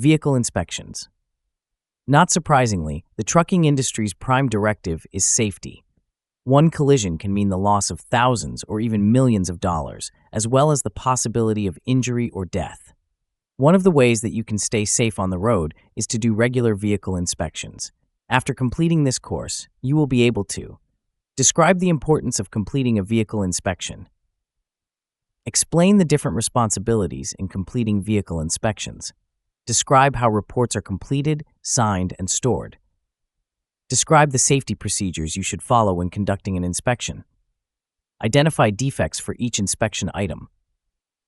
Vehicle inspections. Not surprisingly, the trucking industry's prime directive is safety. One collision can mean the loss of thousands or even millions of dollars, as well as the possibility of injury or death. One of the ways that you can stay safe on the road is to do regular vehicle inspections. After completing this course, you will be able to describe the importance of completing a vehicle inspection, explain the different responsibilities in completing vehicle inspections, describe how reports are completed, signed, and stored, describe the safety procedures you should follow when conducting an inspection, identify defects for each inspection item,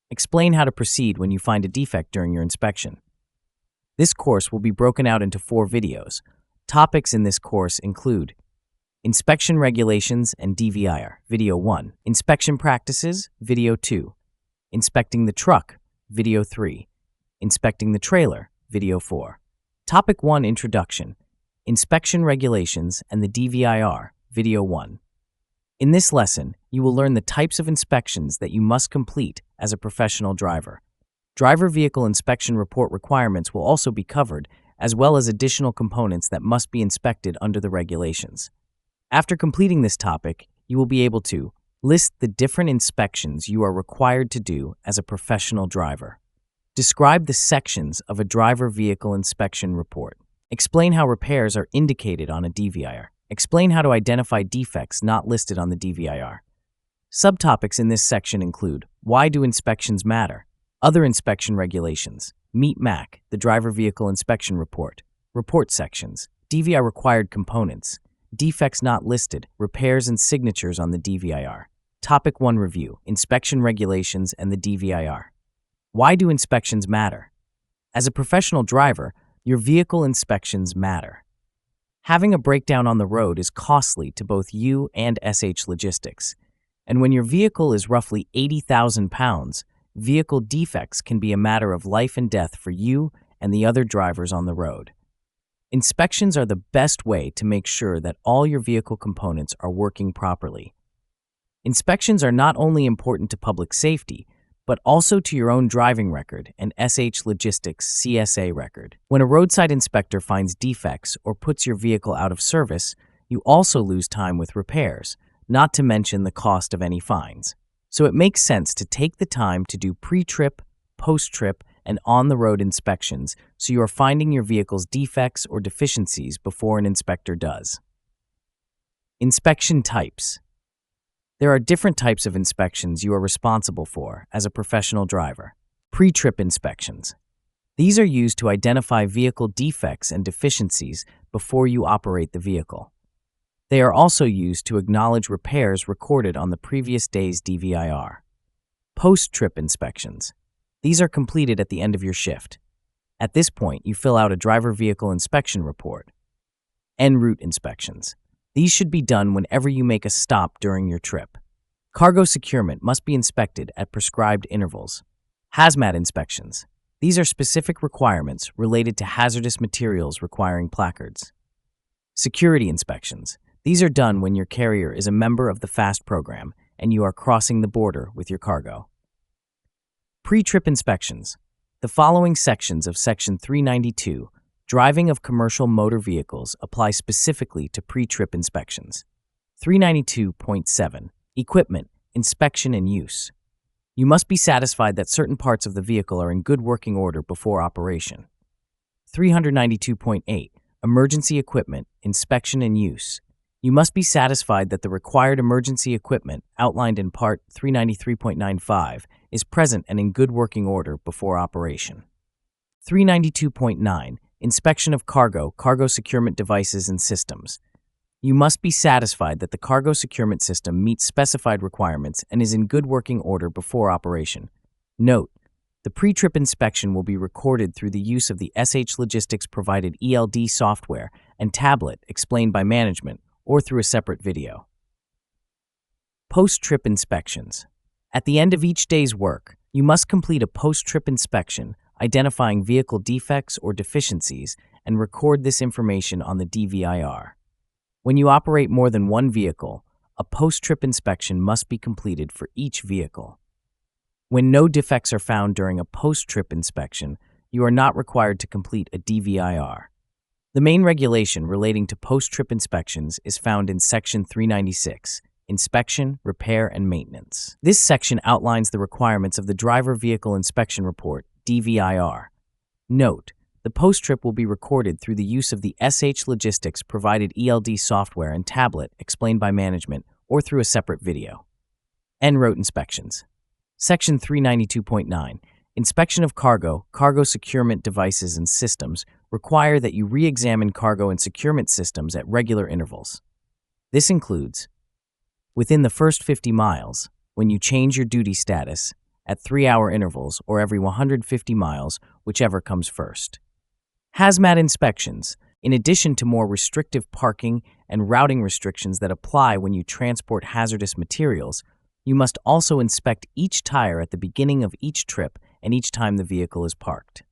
explain how to proceed when you find a defect during your inspection. This course will be broken out into 4 videos. Topics in this course include Inspection Regulations and DVIR, Video 1, Inspection Practices, Video 2, Inspecting the Truck, Video 3, Inspecting the Trailer, Video 4. Topic 1, Introduction, Inspection Regulations and the DVIR, Video 1. In this lesson, you will learn the types of inspections that you must complete as a professional driver. Driver vehicle inspection report requirements will also be covered, as well as additional components that must be inspected under the regulations. After completing this topic, you will be able to list the different inspections you are required to do as a professional driver. Describe the sections of a driver vehicle inspection report. Explain how repairs are indicated on a DVIR. Explain how to identify defects not listed on the DVIR. Subtopics in this section include why do inspections matter, other inspection regulations, Meet MAC, the driver vehicle inspection report, report sections, DVIR required components, defects not listed, repairs and signatures on the DVIR. Topic 1 Review, Inspection Regulations and the DVIR. Why do inspections matter? As a professional driver, your vehicle inspections matter. Having a breakdown on the road is costly to both you and SH Logistics, and when your vehicle is roughly 80,000 pounds, vehicle defects can be a matter of life and death for you and the other drivers on the road. Inspections are the best way to make sure that all your vehicle components are working properly. Inspections are not only important to public safety, but also to your own driving record and SH Logistics CSA record. When a roadside inspector finds defects or puts your vehicle out of service, you also lose time with repairs, not to mention the cost of any fines. So it makes sense to take the time to do pre-trip, post-trip, and on-the-road inspections so you are finding your vehicle's defects or deficiencies before an inspector does. Inspection types. There are different types of inspections you are responsible for as a professional driver. Pre-trip inspections. These are used to identify vehicle defects and deficiencies before you operate the vehicle. They are also used to acknowledge repairs recorded on the previous day's DVIR. Post-trip inspections. These are completed at the end of your shift. At this point, you fill out a driver vehicle inspection report. En route inspections. These should be done whenever you make a stop during your trip. Cargo securement must be inspected at prescribed intervals. Hazmat inspections. These are specific requirements related to hazardous materials requiring placards. Security inspections. These are done when your carrier is a member of the FAST program and you are crossing the border with your cargo. Pre-trip inspections. The following sections of Section 392, Driving of Commercial Motor Vehicles, apply specifically to pre-trip inspections. 392.7, Equipment, Inspection and Use. You must be satisfied that certain parts of the vehicle are in good working order before operation. 392.8, Emergency Equipment, Inspection and Use. You must be satisfied that the required emergency equipment, outlined in Part 393.95, is present and in good working order before operation. 392.9, Inspection of cargo securement devices and systems. You must be satisfied that the cargo securement system meets specified requirements and is in good working order before operation. Note: the pre-trip inspection will be recorded through the use of the SH Logistics provided ELD software and tablet explained by management, or through a separate video. Post-trip inspections. At the end of each day's work, you must complete a post-trip inspection identifying vehicle defects or deficiencies and record this information on the DVIR. When you operate more than one vehicle, a post-trip inspection must be completed for each vehicle. When no defects are found during a post-trip inspection, you are not required to complete a DVIR. The main regulation relating to post-trip inspections is found in Section 396, Inspection, Repair, and Maintenance. This section outlines the requirements of the Driver Vehicle Inspection Report, DVIR. Note, the post-trip will be recorded through the use of the SH Logistics provided ELD software and tablet explained by management or through a separate video. En route inspections. Section 392.9, Inspection of cargo securement devices and systems require that you re-examine cargo and securement systems at regular intervals. This includes, within the first 50 miles, when you change your duty status, at 3-hour intervals, or every 150 miles, whichever comes first. Hazmat inspections, in addition to more restrictive parking and routing restrictions that apply when you transport hazardous materials, you must also inspect each tire at the beginning of each trip and each time the vehicle is parked.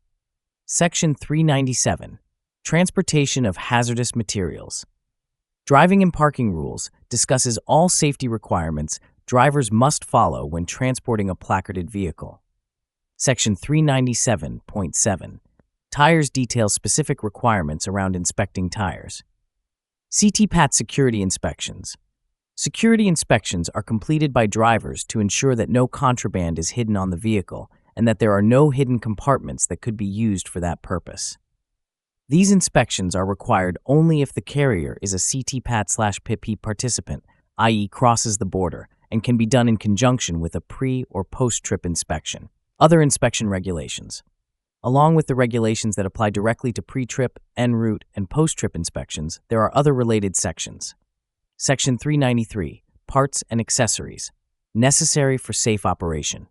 Section 397, Transportation of Hazardous Materials. Driving and Parking Rules discusses all safety requirements drivers must follow when transporting a placarded vehicle. Section 397.7, Tires details specific requirements around inspecting tires. CTPAT security inspections. Security inspections are completed by drivers to ensure that no contraband is hidden on the vehicle and that there are no hidden compartments that could be used for that purpose. These inspections are required only if the carrier is a CTPAT/PIP participant, i.e. crosses the border, and can be done in conjunction with a pre- or post-trip inspection. Other inspection regulations. Along with the regulations that apply directly to pre-trip, en route, and post-trip inspections, there are other related sections. Section 393, Parts and Accessories, necessary for safe operation.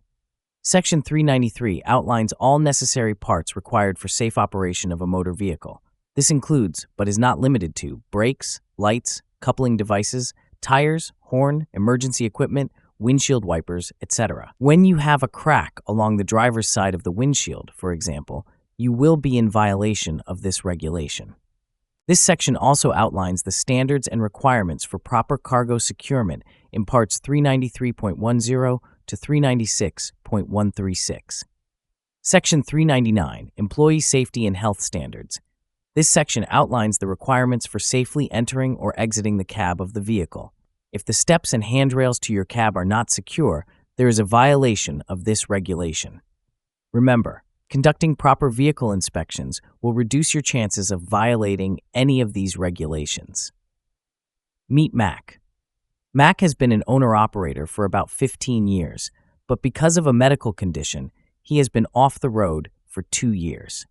Section 393 outlines all necessary parts required for safe operation of a motor vehicle. This includes, but is not limited to, brakes, lights, coupling devices, tires, horn, emergency equipment, windshield wipers, etc. When you have a crack along the driver's side of the windshield, for example, you will be in violation of this regulation. This section also outlines the standards and requirements for proper cargo securement in parts 393.10 to 396.136. Section 399, Employee Safety and Health Standards. This section outlines the requirements for safely entering or exiting the cab of the vehicle. If the steps and handrails to your cab are not secure, there is a violation of this regulation. Remember, conducting proper vehicle inspections will reduce your chances of violating any of these regulations. Meet Mac. Mac has been an owner-operator for about 15 years, but because of a medical condition, he has been off the road for 2 years.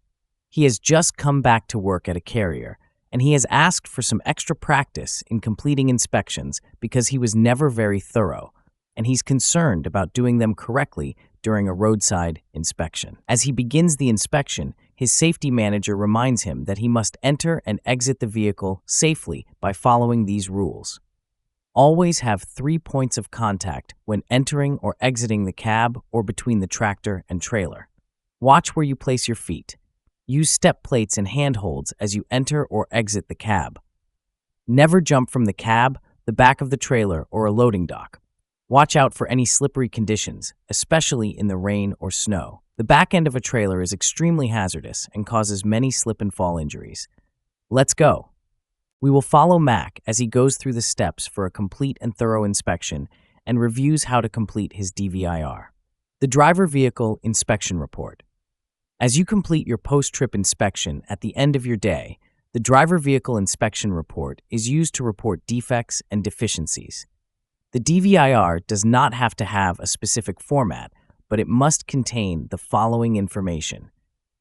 He has just come back to work at a carrier, and he has asked for some extra practice in completing inspections because he was never very thorough, and he's concerned about doing them correctly during a roadside inspection. As he begins the inspection, his safety manager reminds him that he must enter and exit the vehicle safely by following these rules. Always have 3 points of contact when entering or exiting the cab or between the tractor and trailer. Watch where you place your feet. Use step plates and handholds as you enter or exit the cab. Never jump from the cab, the back of the trailer, or a loading dock. Watch out for any slippery conditions, especially in the rain or snow. The back end of a trailer is extremely hazardous and causes many slip and fall injuries. Let's go. We will follow Mac as he goes through the steps for a complete and thorough inspection and reviews how to complete his DVIR. The Driver Vehicle Inspection Report. As you complete your post-trip inspection at the end of your day, the Driver Vehicle Inspection Report is used to report defects and deficiencies. The DVIR does not have to have a specific format, but it must contain the following information: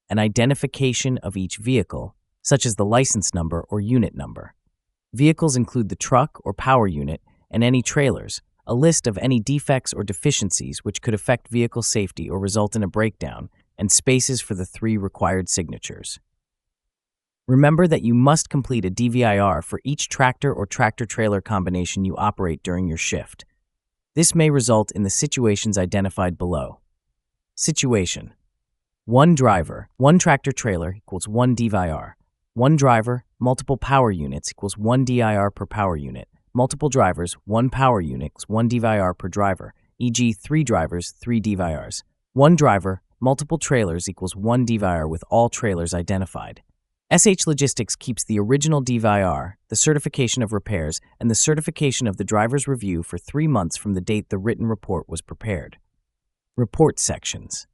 an identification of each vehicle, such as the license number or unit number. Vehicles include the truck or power unit and any trailers, a list of any defects or deficiencies which could affect vehicle safety or result in a breakdown, and spaces for the 3 required signatures. Remember that you must complete a DVIR for each tractor or tractor-trailer combination you operate during your shift. This may result in the situations identified below. Situation: 1 driver, 1 tractor-trailer equals 1 DVIR. 1 driver, multiple power units equals 1 DIR per power unit. Multiple drivers, 1 power unit equals 1 DVIR per driver, e.g. 3 drivers, 3 DVIRs. 1 driver, multiple trailers equals 1 DVIR with all trailers identified. SH Logistics keeps the original DVIR, the certification of repairs, and the certification of the driver's review for 3 months from the date the written report was prepared. Report sections.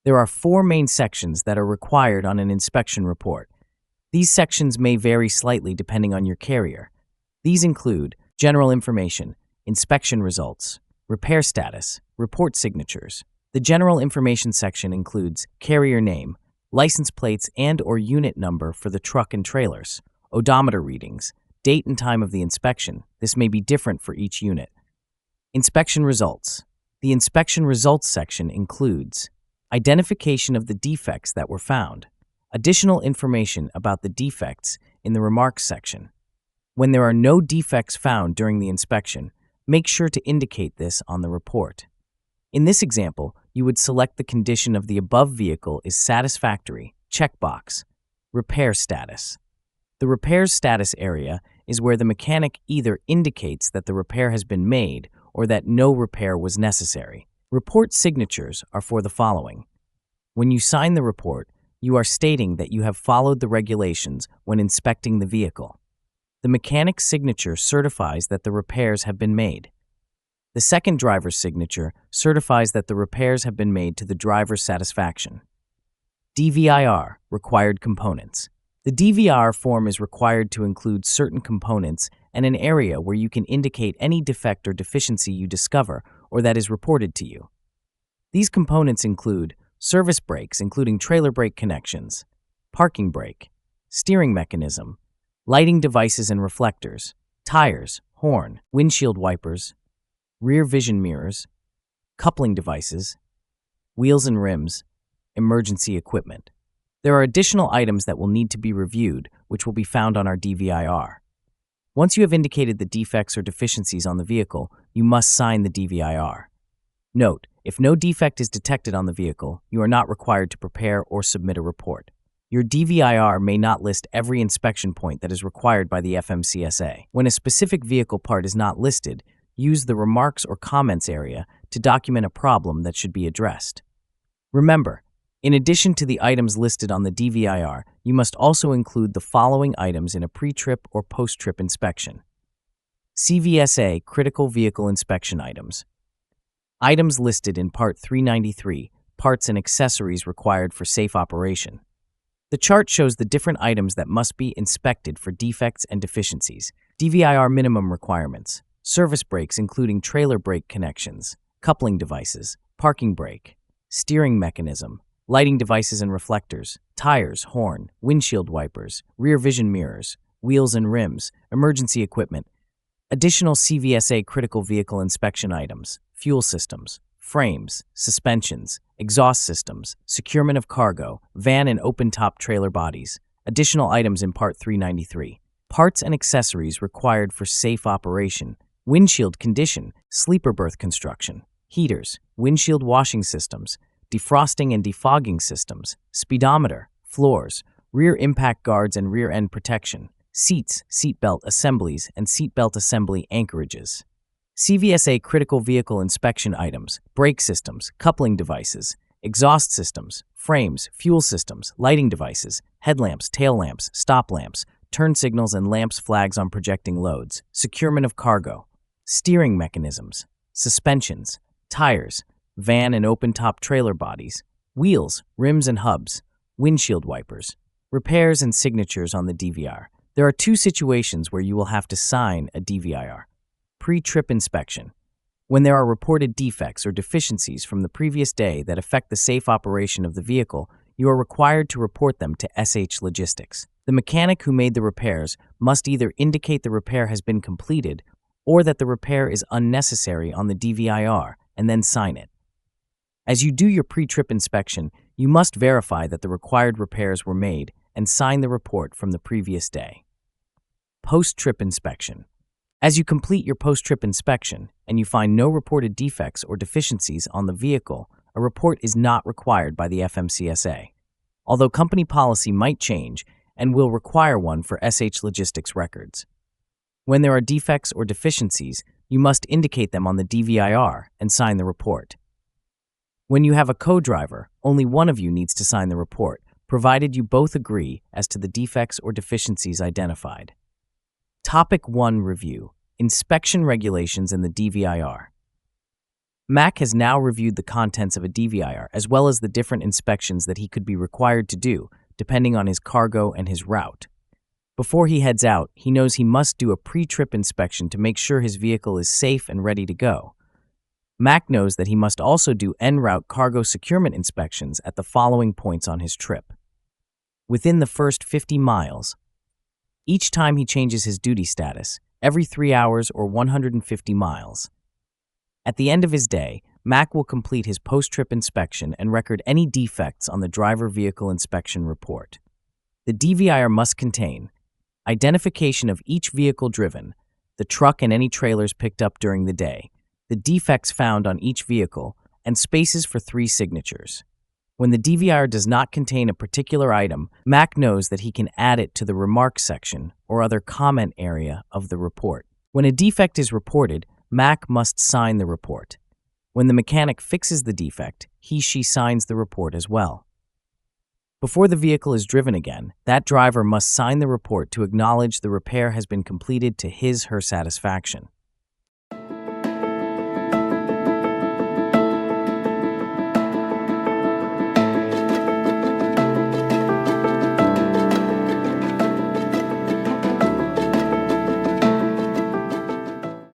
There are 4 main sections that are required on an inspection report. These sections may vary slightly depending on your carrier. These include general information, inspection results, repair status, report signatures. The general information section includes carrier name, license plates and/or unit number for the truck and trailers, odometer readings, date and time of the inspection. This may be different for each unit. Inspection results. The inspection results section includes identification of the defects that were found, additional information about the defects in the remarks section. When there are no defects found during the inspection, make sure to indicate this on the report. In this example, you would select the condition of the above vehicle is satisfactory, checkbox, repair status. The repairs status area is where the mechanic either indicates that the repair has been made or that no repair was necessary. Report signatures are for the following. When you sign the report, you are stating that you have followed the regulations when inspecting the vehicle. The mechanic's signature certifies that the repairs have been made. The second driver's signature certifies that the repairs have been made to the driver's satisfaction. DVIR, required components. The DVIR form is required to include certain components and an area where you can indicate any defect or deficiency you discover or that is reported to you. These components include service brakes, including trailer brake connections, parking brake, steering mechanism, lighting devices and reflectors, tires, horn, windshield wipers, rear vision mirrors, coupling devices, wheels and rims, emergency equipment. There are additional items that will need to be reviewed, which will be found on our DVIR. Once you have indicated the defects or deficiencies on the vehicle, you must sign the DVIR. Note, if no defect is detected on the vehicle, you are not required to prepare or submit a report. Your DVIR may not list every inspection point that is required by the FMCSA. When a specific vehicle part is not listed, use the remarks or comments area to document a problem that should be addressed. Remember, in addition to the items listed on the DVIR, you must also include the following items in a pre-trip or post-trip inspection. CVSA Critical Vehicle Inspection Items. Items listed in Part 393, Parts and Accessories Required for Safe Operation. The chart shows the different items that must be inspected for defects and deficiencies. DVIR minimum requirements. Service brakes including trailer brake connections, coupling devices, parking brake, steering mechanism, lighting devices and reflectors, tires, horn, windshield wipers, rear vision mirrors, wheels and rims, emergency equipment. Additional CVSA critical vehicle inspection items, fuel systems, frames, suspensions, exhaust systems, securement of cargo, van and open-top trailer bodies. Additional items in Part 393. Parts and accessories required for safe operation. Windshield condition, sleeper berth construction, heaters, windshield washing systems, defrosting and defogging systems, speedometer, floors, rear impact guards and rear end protection, seats, seatbelt assemblies, and seatbelt assembly anchorages. CVSA critical vehicle inspection items, brake systems, coupling devices, exhaust systems, frames, fuel systems, lighting devices, headlamps, tail lamps, stop lamps, turn signals and lamps flags on projecting loads, securement of cargo, steering mechanisms, suspensions, tires, van and open-top trailer bodies, wheels, rims and hubs, windshield wipers, repairs and signatures on the DVIR. There are 2 situations where you will have to sign a DVIR. Pre-trip inspection. When there are reported defects or deficiencies from the previous day that affect the safe operation of the vehicle, you are required to report them to SH Logistics. The mechanic who made the repairs must either indicate the repair has been completed or that the repair is unnecessary on the DVIR and then sign it. As you do your pre-trip inspection, you must verify that the required repairs were made and sign the report from the previous day. Post-trip inspection. As you complete your post-trip inspection and you find no reported defects or deficiencies on the vehicle, a report is not required by the FMCSA, although company policy might change and will require one for SH Logistics records. When there are defects or deficiencies, you must indicate them on the DVIR and sign the report. When you have a co-driver, only one of you needs to sign the report, provided you both agree as to the defects or deficiencies identified. Topic 1 Review: Inspection Regulations in the DVIR. Mac has now reviewed the contents of a DVIR as well as the different inspections that he could be required to do, depending on his cargo and his route. Before he heads out, he knows he must do a pre-trip inspection to make sure his vehicle is safe and ready to go. Mac knows that he must also do en route cargo securement inspections at the following points on his trip. Within the first 50 miles, each time he changes his duty status, every 3 hours or 150 miles. At the end of his day, Mac will complete his post-trip inspection and record any defects on the driver vehicle inspection report. The DVIR must contain identification of each vehicle driven, the truck and any trailers picked up during the day, the defects found on each vehicle, and spaces for 3 signatures. When the DVIR does not contain a particular item, Mac knows that he can add it to the remarks section or other comment area of the report. When a defect is reported, Mac must sign the report. When the mechanic fixes the defect, he/she signs the report as well. Before the vehicle is driven again, that driver must sign the report to acknowledge the repair has been completed to his/her satisfaction.